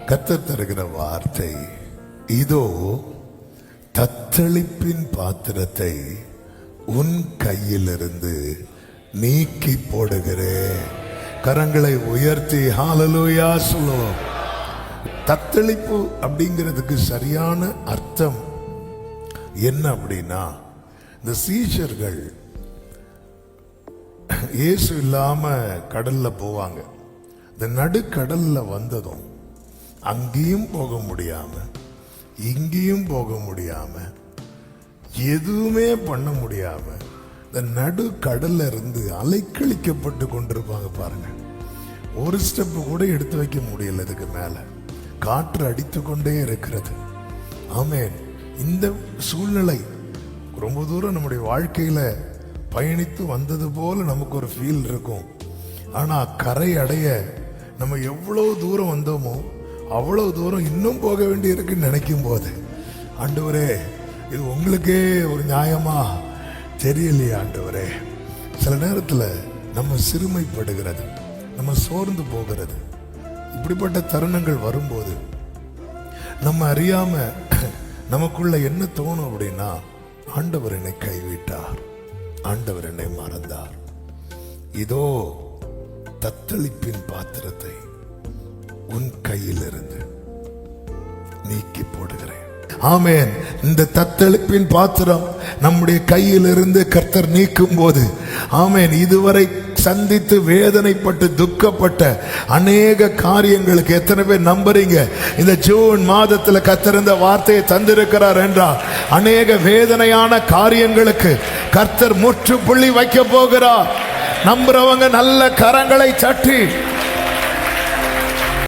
கர்த்தர் தருகிற வார்த்தை, இதோ தத்தளிப்பின் பாத்திரத்தை உன் கையிலிருந்து நீக்கி போடுகிறேன். கரங்களை உயர்த்தி ஹல்லேலூயா சொல்லுவோம். தத்தளிப்பு அப்படிங்கிறதுக்கு சரியான அர்த்தம் என்ன அப்படின்னா, இந்த சீஷர்கள் இயேசு இல்லாம கடல்ல போவாங்க. இந்த நடுக்கடல்ல வந்ததும் அங்கேயும் போக முடியாம இங்கேயும் போக முடியாம எதுவுமே பண்ண முடியாம இந்த நடுக்கடல்ல இருந்து அலைக்கழிக்கப்பட்டு கொண்டிருப்பாங்க. பாருங்க, ஒரு ஸ்டெப் கூட எடுத்து வைக்க முடியல. இதுக்கு மேல காற்று அடித்து கொண்டே இருக்கிறது. ஆமென். இந்த சூழ்நிலை ரொம்ப தூரம் நம்முடைய வாழ்க்கையில பயணித்து வந்தது போல நமக்கு ஒரு ஃபீல் இருக்கும். ஆனா கரை அடைய நம்ம எவ்வளவு தூரம் வந்தோமோ அவ்வளவு தூரம் இன்னும் போக வேண்டி இருக்குன்னு நினைக்கும் போது, ஆண்டவரே இது உங்களுக்கே ஒரு நியாயமா தெரியலையே ஆண்டவரே. சில நேரத்தில் நம்ம சிறுமைப்படுகிறது, நம்ம சோர்ந்து போகிறது. இப்படிப்பட்ட தருணங்கள் வரும்போது நம்ம அறியாம நமக்குள்ள என்ன தோணும் அப்படின்னா, ஆண்டவர் என்னை கைவிட்டார், ஆண்டவர் என்னை மறந்தார். இதோ தத்தளிப்பின் பாத்திரத்தை உன் கையிலிருந்து நீக்கி போடுகிறேன். ஆமென். இந்த தத்தளிப்பின் பாத்திரம் நம்முடைய கையிலிருந்து கர்த்தர் நீக்கும் போது, ஆமென், இதுவரை சந்தித்து வேதனைப்பட்டு துக்கப்பட்ட அநேக காரியங்களுக்கு எத்தனை பேர் நம்புறீங்க? இந்த ஜூன் மாதத்துல கர்த்தர் இந்த வார்த்தையை தந்திருக்கிறார் என்றால், அநேக வேதனையான காரியங்களுக்கு கர்த்தர் முற்றுப்புள்ளி வைக்க போகிறார். நம்புறவங்க நல்ல கரங்களை தட்டி